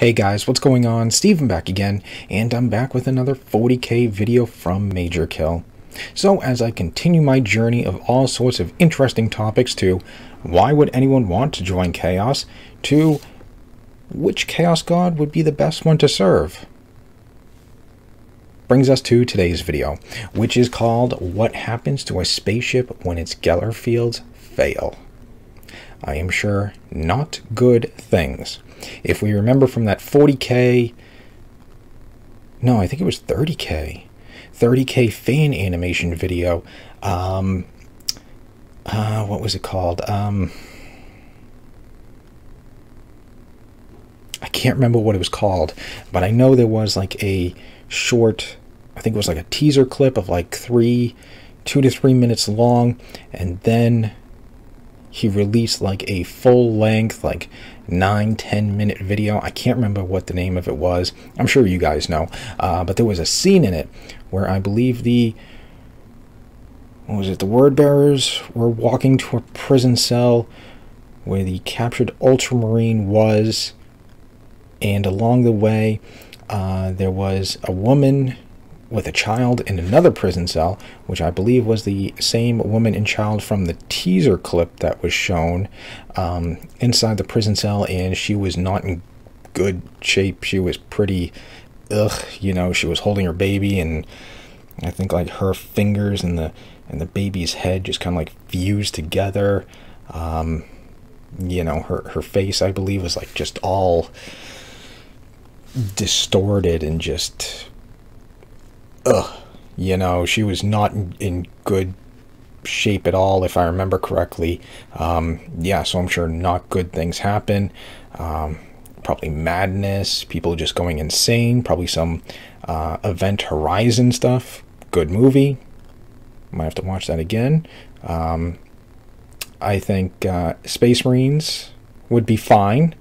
Hey guys, what's going on? Steven back again, and I'm back with another 40k video from Majorkill. So as I continue my journey of all sorts of interesting topics to why would anyone want to join Chaos, to which Chaos God would be the best one to serve, brings us to today's video, which is called What Happens to a Spaceship When Its Gellar Fields Fail. I am sure not good things. If we remember from that 40k, no, I think it was 30k fan animation video, what was it called? I can't remember what it was called, but I know there was like a short, I think it was like a teaser clip of like 2 to 3 minutes long, and then he released like a full-length, like 9-10 minute video. I can't remember what the name of it was. I'm sure you guys know. But there was a scene in it where I believe the word bearers were walking to a prison cell where the captured Ultramarine was, and along the way there was a woman with a child in another prison cell, which I believe was the same woman and child from the teaser clip that was shown inside the prison cell, and she was not in good shape. She was pretty, you know, she was holding her baby, and I think like her fingers and the baby's head just kind of like fused together. You know, her face, I believe, was like just all distorted and just you know, she was not in good shape at all, if I remember correctly. Yeah, so I'm sure not good things happen. Probably madness, people just going insane, probably some Event Horizon stuff. Good movie. Might have to watch that again. I think Space Marines would be fine.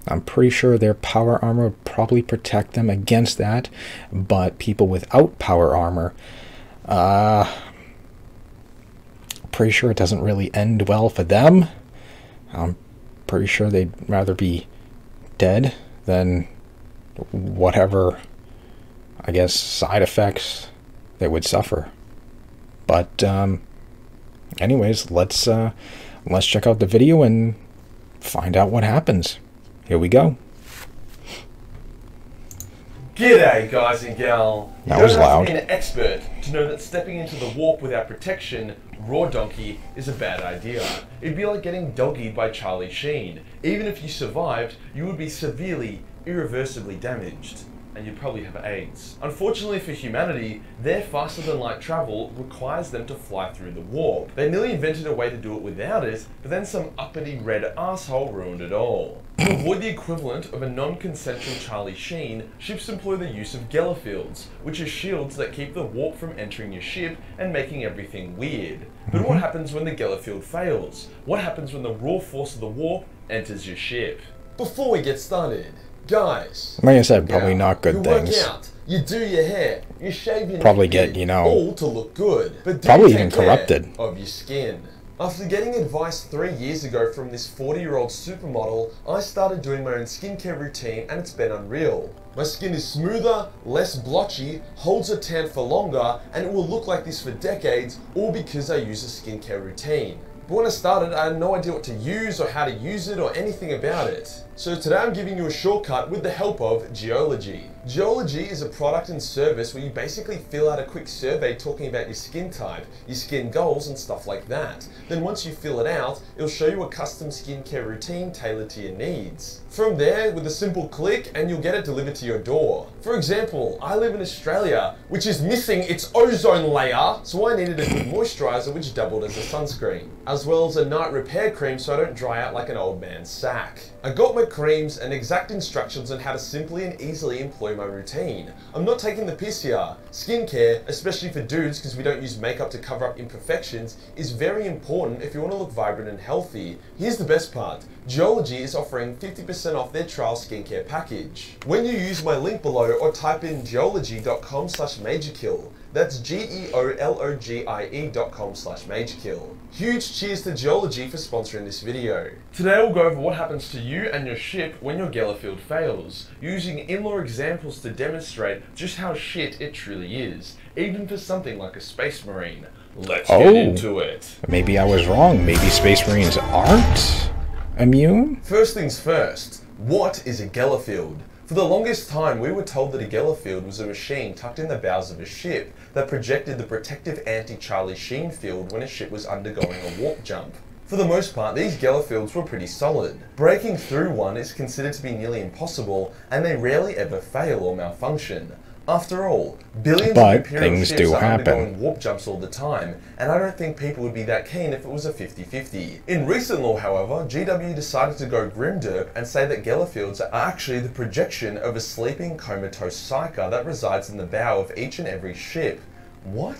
I'm pretty sure their power armor would probably protect them against that, but people without power armor, pretty sure it doesn't really end well for them. I'm pretty sure they'd rather be dead than whatever, I guess, side effects they would suffer. But anyways, let's check out the video and find out what happens. Here we go. G'day guys and gal. That was loud. You don't have to be an expert to know that stepping into the warp without protection, raw donkey, is a bad idea. It'd be like getting doggied by Charlie Sheen. Even if you survived, you would be severely, irreversibly damaged. And you'd probably have AIDS. Unfortunately for humanity, their faster than light travel requires them to fly through the warp. They nearly invented a way to do it without it, but then some uppity red asshole ruined it all. To avoid the equivalent of a non-consensual Charlie Sheen, ships employ the use of Gellar fields, which are shields that keep the warp from entering your ship and making everything weird. But what happens when the Gellar field fails? What happens when the raw force of the warp enters your ship? Before we get started, guys, like I said, probably not good things. You work out, you do your hair, you shave your probably neck, get, you know, all to look good, but probably even corrupted of your skin. After getting advice 3 years ago from this 40-year-old supermodel, I started doing my own skincare routine, and it's been unreal. My skin is smoother, less blotchy, holds a tan for longer, and it will look like this for decades, all because I use a skincare routine. But when I started, I had no idea what to use or how to use it or anything about it. So today I'm giving you a shortcut with the help of Geology. Geology is a product and service where you basically fill out a quick survey talking about your skin type, your skin goals and stuff like that. Then once you fill it out, it'll show you a custom skincare routine tailored to your needs. From there, with a simple click, and you'll get it delivered to your door. For example, I live in Australia, which is missing its ozone layer, so I needed a good moisturizer which doubled as a sunscreen, as well as a night repair cream so I don't dry out like an old man's sack. I got my creams and exact instructions on how to simply and easily employ my routine. I'm not taking the piss here. Skincare, especially for dudes because we don't use makeup to cover up imperfections, is very important if you want to look vibrant and healthy. Here's the best part. Geology is offering 50% off their trial skincare package. When you use my link below or type in geology.com/majorkill, That's geologie.com/Majorkill. Huge cheers to Geology for sponsoring this video. Today we'll go over what happens to you and your ship when your Gellar field fails, using in-law examples to demonstrate just how shit it truly is, even for something like a space marine. Let's get into it. Maybe I was wrong. Maybe space marines aren't immune? First things first, what is a Gellar field? For the longest time, we were told that a Gellar field was a machine tucked in the bows of a ship that projected the protective anti-Charlie Sheen field when a ship was undergoing a warp jump. For the most part, these Gellar fields were pretty solid. Breaking through one is considered to be nearly impossible, and they rarely ever fail or malfunction. After all, billions of Imperial ships are undergoing warp jumps all the time, and I don't think people would be that keen if it was a 50-50. In recent lore, however, GW decided to go grimderp and say that Gellar fields are actually the projection of a sleeping comatose psyker that resides in the bow of each and every ship. What?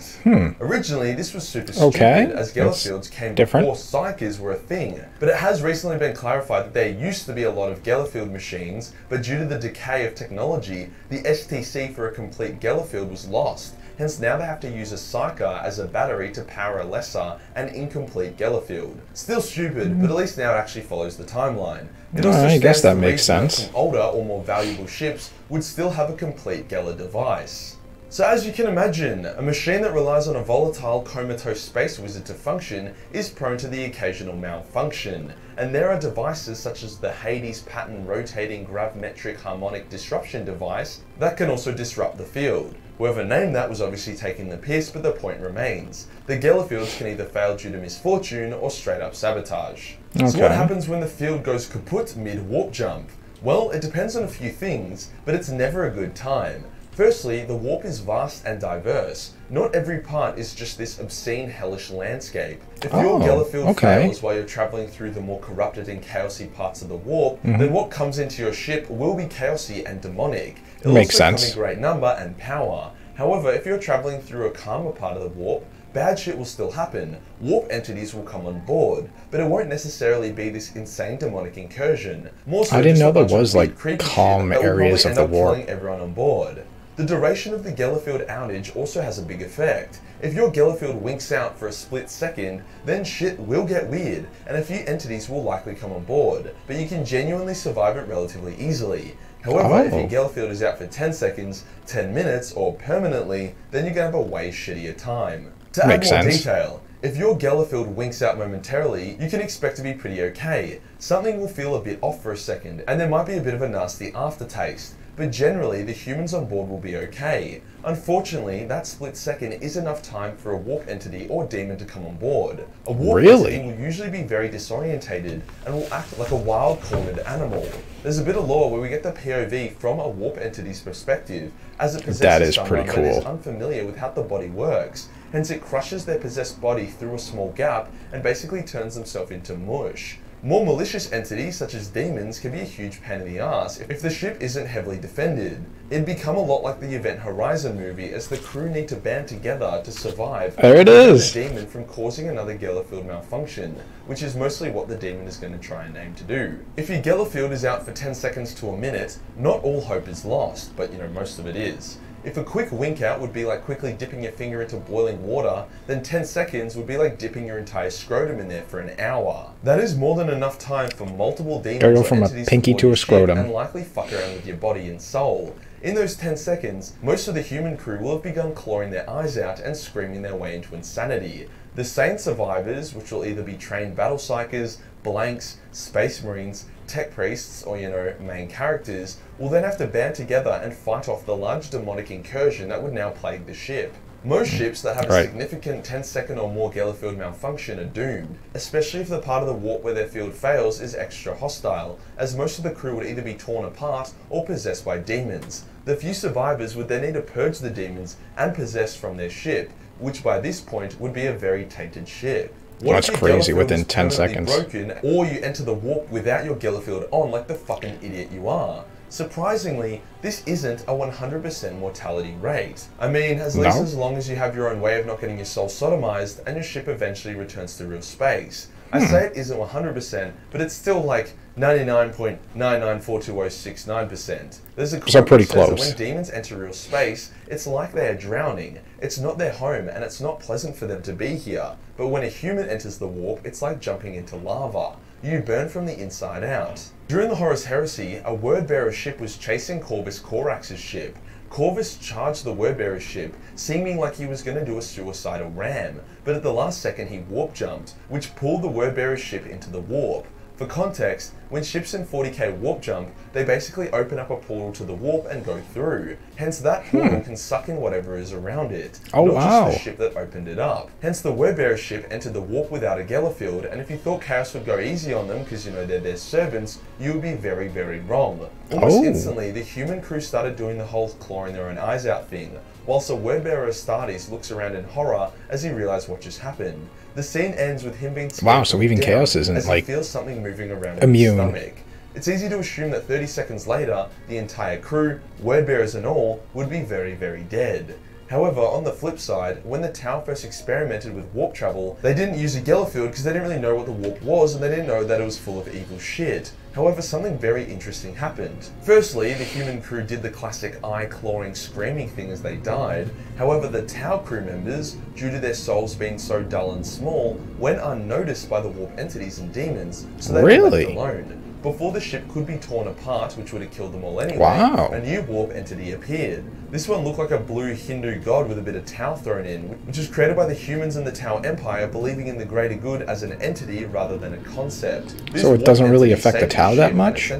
Originally, this was super stupid, as Gellar fields came before psykers were a thing. But it has recently been clarified that there used to be a lot of Gellar field machines, but due to the decay of technology, the STC for a complete Gellar field was lost. Hence now they have to use a psyker as a battery to power a lesser and incomplete Gellar field. Still stupid, but at least now it actually follows the timeline. It also I guess that makes sense. Some older or more valuable ships would still have a complete Gellar device. So as you can imagine, a machine that relies on a volatile comatose space wizard to function is prone to the occasional malfunction, and there are devices such as the Hades pattern rotating gravimetric harmonic disruption device that can also disrupt the field. Whoever named that was obviously taking the piss, but the point remains. The Gellar fields can either fail due to misfortune or straight up sabotage. So what happens when the field goes kaput mid-warp jump? Well, it depends on a few things, but it's never a good time. Firstly, the warp is vast and diverse. Not every part is just this obscene, hellish landscape. If your Gellar field fails while you're travelling through the more corrupted and chaosy parts of the warp, then what comes into your ship will be chaosy and demonic. It'll also come in great number and power. However, if you're travelling through a calmer part of the warp, bad shit will still happen. Warp entities will come on board, but it won't necessarily be this insane demonic incursion. More so, I didn't know there was like calm areas of the warp. Killing everyone on board. The duration of the Gellar field outage also has a big effect. If your Gellar field winks out for a split second, then shit will get weird, and a few entities will likely come on board, but you can genuinely survive it relatively easily. However, if your Gellar field is out for 10 seconds, 10 minutes, or permanently, then you're going to have a way shittier time. To add more detail, if your Gellar field winks out momentarily, you can expect to be pretty okay. Something will feel a bit off for a second, and there might be a bit of a nasty aftertaste. But generally, the humans on board will be okay. Unfortunately, that split second is enough time for a warp entity or demon to come on board. A warp entity will usually be very disorientated and will act like a wild, cornered animal. There's a bit of lore where we get the POV from a warp entity's perspective, as it possesses someone that is unfamiliar with how the body works. Hence, it crushes their possessed body through a small gap and basically turns themselves into mush. More malicious entities, such as demons, can be a huge pain in the ass if the ship isn't heavily defended. It'd become a lot like the Event Horizon movie, as the crew need to band together to survive and prevent the demon from causing another Gellar field malfunction, which is mostly what the demon is going to try and aim to do. If your Gellar field is out for 10 seconds to a minute, not all hope is lost, but most of it is. If a quick wink out would be like quickly dipping your finger into boiling water, then 10 seconds would be like dipping your entire scrotum in there for an hour. That is more than enough time for multiple demons or entities to pinky to a scrotum and likely fuck around with your body and soul. In those 10 seconds, most of the human crew will have begun clawing their eyes out and screaming their way into insanity. The sane survivors, which will either be trained battle psychers, blanks, space marines, tech priests, or main characters, will then have to band together and fight off the large demonic incursion that would now plague the ship. Most ships that have a significant 10-second or more Gellar field malfunction are doomed, especially if the part of the warp where their field fails is extra hostile, as most of the crew would either be torn apart or possessed by demons. The few survivors would then need to purge the demons and possess from their ship, which by this point would be a very tainted ship. That's crazy, within 10 seconds. Broken, or you enter the warp without your Gellar field on like the fucking idiot you are. Surprisingly, this isn't a 100% mortality rate. I mean, at least as long as you have your own way of not getting your soul sodomized and your ship eventually returns to real space. I say it isn't 100%, but it's still like 99.9942069%. There's a quote So pretty that says close. that when demons enter real space, it's like they are drowning. It's not their home, and it's not pleasant for them to be here. But when a human enters the warp, it's like jumping into lava. You burn from the inside out. During the Horus Heresy, a word-bearer ship was chasing Corvus Corax's ship. Corvus charged the word-bearer ship, seeming like he was going to do a suicidal ram, but at the last second he warp jumped, which pulled the word-bearer ship into the warp. For context, when ships in 40k warp jump, they basically open up a portal to the warp and go through. Hence that portal can suck in whatever is around it, Oh, not wow. just the ship that opened it up. Hence the word-bearer ship entered the warp without a Gellar field, and if you thought Chaos would go easy on them because, you know, they're their servants, you would be very, very wrong. Almost instantly, the human crew started doing the whole clawing their own eyes out thing, whilst a word-bearer Astartes looks around in horror as he realizes what just happened. The scene ends with him being Wow, so even down Chaos isn't, as like, he feels something moving around immune. in his stomach. It's easy to assume that 30 seconds later, the entire crew, word-bearers and all, would be very, very dead. However, on the flip side, when the Tau first experimented with warp travel, they didn't use a Gellar field because they didn't really know what the warp was and they didn't know that it was full of evil shit. However, something very interesting happened. Firstly, the human crew did the classic eye-clawing, screaming thing as they died. However, the Tau crew members, due to their souls being so dull and small, went unnoticed by the warp entities and demons, so they were left alone. Before the ship could be torn apart, which would have killed them all anyway, a new warp entity appeared. This one looked like a blue Hindu god with a bit of Tau thrown in, which was created by the humans in the Tau Empire believing in the greater good as an entity rather than a concept. So it doesn't really affect the Tau that much,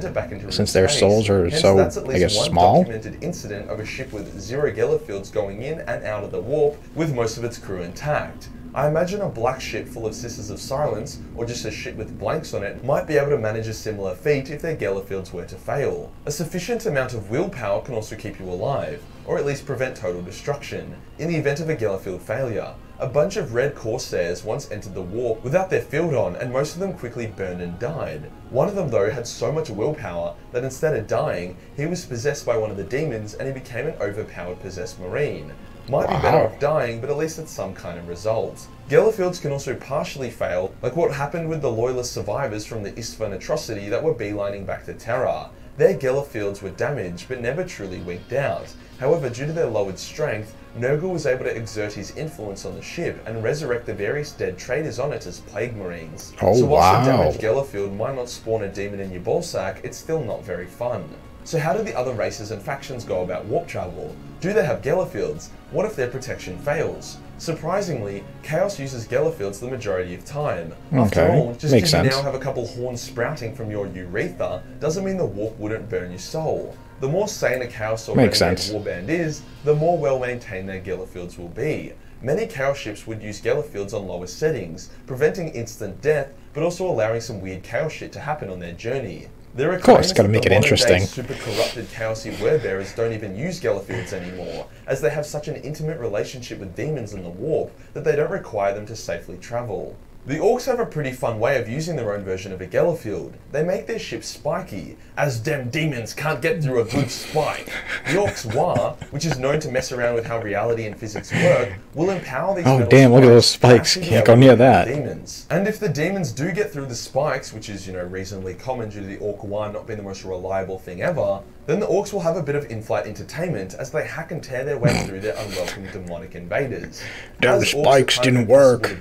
since their souls are so, I guess, small? Documented incident of a ship with 0 Gellar fields going in and out of the warp, with most of its crew intact. I imagine a black ship full of Sisters of Silence, or just a ship with blanks on it, might be able to manage a similar feat if their Gellar fields were to fail. A sufficient amount of willpower can also keep you alive, or at least prevent total destruction, in the event of a Gellar field failure. A bunch of red Corsairs once entered the warp without their field on, and most of them quickly burned and died. One of them though had so much willpower that instead of dying, he was possessed by one of the demons and he became an overpowered possessed marine. Might be better off dying, but at least it's some kind of result. Gellar fields can also partially fail, like what happened with the loyalist survivors from the Istvan atrocity that were beelining back to Terra. Their Gellar fields were damaged, but never truly winked out. However, due to their lowered strength, Nurgle was able to exert his influence on the ship and resurrect the various dead traders on it as plague marines. So whilst a damaged Gellar field might not spawn a demon in your ballsack, it's still not very fun. So how do the other races and factions go about warp travel? Do they have Gellar fields? What if their protection fails? Surprisingly, Chaos uses Gellar fields the majority of time. After all, just because you now have a couple horns sprouting from your urethra doesn't mean the warp wouldn't burn your soul. The more sane a Chaos or Renegade warband is, the more well maintained their Gellar fields will be. Many Chaos ships would use Gellar fields on lower settings, preventing instant death, but also allowing some weird Chaos shit to happen on their journey. There are of course, gotta make it interesting. Super corrupted Chaosy wordbearers don't even use Gellar fields anymore, as they have such an intimate relationship with demons in the warp that they don't require them to safely travel. The Orcs have a pretty fun way of using their own version of a Gellar field. They make their ships spiky, as dem demons can't get through a good spike. The Orcs' War, which is known to mess around with how reality and physics work, will empower these look at those spikes, can't go near that. Demons. And if the demons do get through the spikes, which is, you know, reasonably common due to the Orc War not being the most reliable thing ever, then the Orcs will have a bit of in-flight entertainment as they hack and tear their way through their unwelcome demonic invaders. The spikes didn't work.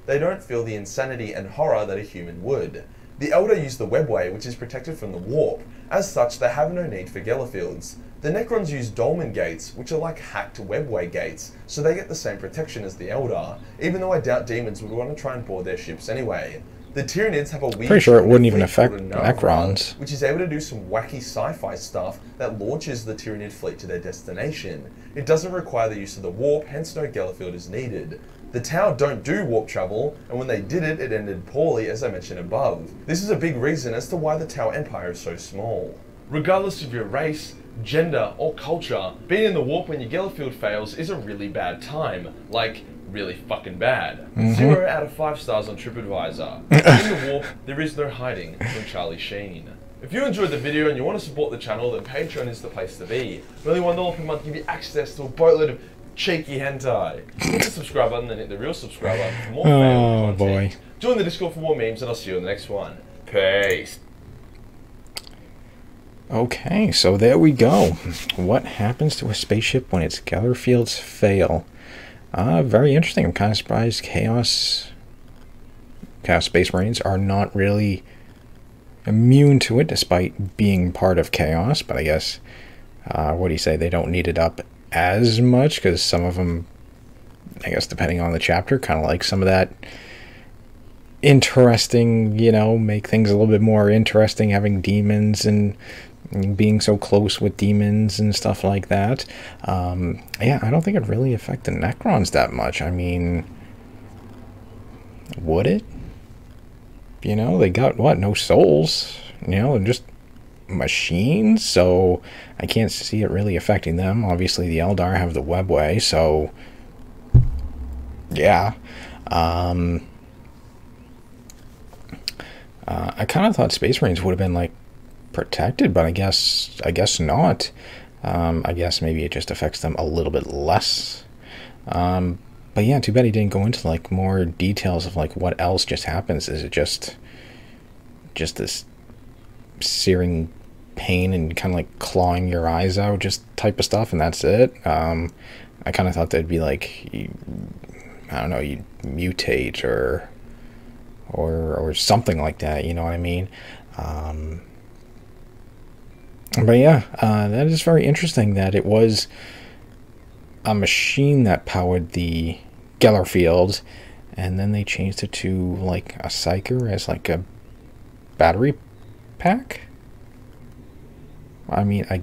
They don't feel the insanity and horror that a human would. The Elder use the webway, which is protected from the warp. As such, they have no need for Gellar fields. The Necrons use Dolmen gates, which are like hacked webway gates, so they get the same protection as the Elder, even though I doubt demons would want to try and board their ships anyway. The Tyranids have a weird... Pretty sure it wouldn't even affect Necrons. Which is able to do some wacky sci-fi stuff that launches the Tyranid fleet to their destination. It doesn't require the use of the warp, hence no Gellar field is needed. The Tau don't do warp travel, and when they did it, it ended poorly, as I mentioned above. This is a big reason as to why the Tau Empire is so small. Regardless of your race, gender, or culture, being in the warp when your Gellar field fails is a really bad time. Like, really fucking bad. 0 out of 5 stars on TripAdvisor. In the warp, there is no hiding from Charlie Sheen. If you enjoyed the video and you want to support the channel, then Patreon is the place to be. For only $1 per month, give you access to a boatload of cheeky hentai. Hit the subscribe button and hit the real subscribe button for more Oh content. boy. Join the Discord for more memes, and I'll see you in the next one. Peace. Okay, so there we go. What happens to a spaceship when its Gellar fields fail? Very interesting. I'm kind of surprised Chaos Space Marines are not really immune to it, despite being part of Chaos. But I guess, what do you say, they don't need it up as much, because some of them, I guess depending on the chapter, kind of like some of that interesting, you know, make things a little bit more interesting, having demons and being so close with demons and stuff like that. Yeah, I don't think it really affect the Necrons that much. I mean, would it? You know, they got, what, no souls? You know, they're just machines, so I can't see it really affecting them. Obviously, the Eldar have the webway, so yeah. I kind of thought Space Marines would have been, like, protected, but I guess not. I guess maybe it just affects them a little bit less. But yeah, too bad he didn't go into, like, more details of, like, what else just happens. Is it just this searing pain and kind of like clawing your eyes out, just type of stuff, and that's it? I kind of thought that'd be like, I don't know, you mutate or something like that, you know what I mean? But yeah, that is very interesting that it was a machine that powered the Gellar field, and then they changed it to like a Psyker as like a battery pack. I mean, I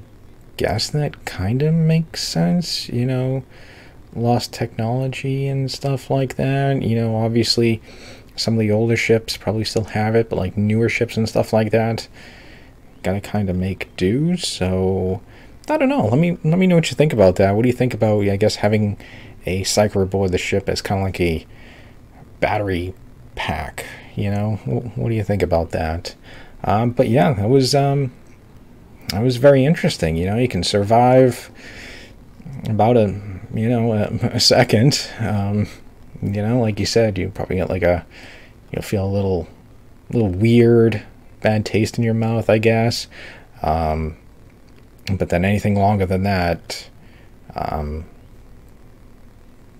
guess that kind of makes sense, you know, lost technology and stuff like that. You know, obviously some of the older ships probably still have it, but like newer ships and stuff like that gotta kind of make do. So I don't know, let me know what you think about that. What do you think about, I guess, having a Psyker aboard the ship as kind of like a battery pack, you know? What do you think about that? But yeah, that was very interesting. You know, you can survive about a second. You know, like you said, you probably get like you'll feel a little weird, bad taste in your mouth, I guess. But then anything longer than that,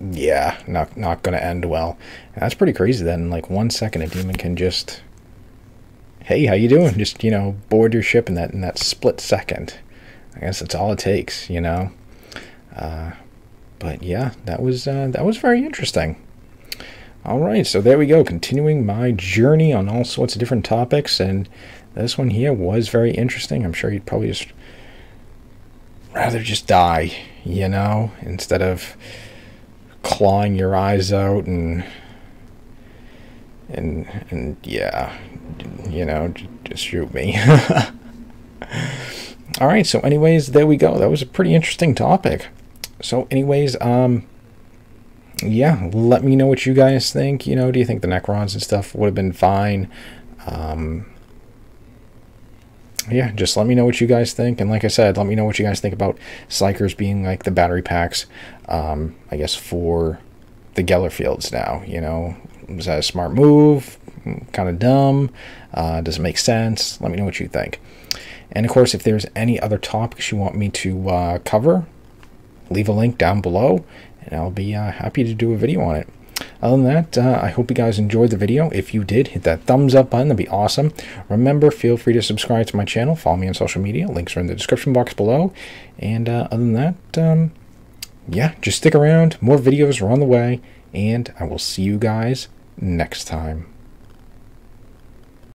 yeah, not gonna end well. And that's pretty crazy that in like 1 second a demon can just, hey, how you doing? Just, you know, board your ship in that split second. I guess that's all it takes, you know. But yeah, that was very interesting. All right, so there we go, continuing my journey on all sorts of different topics, and this one here was very interesting. I'm sure you'd probably just rather just die, you know, instead of clawing your eyes out and yeah, you know, just shoot me. All right, so anyways, there we go. That was a pretty interesting topic. So anyways, yeah, let me know what you guys think. You know, do you think the Necrons and stuff would have been fine? Yeah, just let me know what you guys think. And like I said, let me know what you guys think about Psykers being like the battery packs, I guess, for the Gellar fields now. You know, was that a smart move? Kind of dumb? Does it make sense? Let me know what you think. And of course, if there's any other topics you want me to cover, leave a link down below, and I'll be happy to do a video on it. Other than that, I hope you guys enjoyed the video. If you did, hit that thumbs up button. That'd be awesome. Remember, feel free to subscribe to my channel. Follow me on social media. Links are in the description box below. And other than that, yeah, just stick around. More videos are on the way, and I will see you guys next time.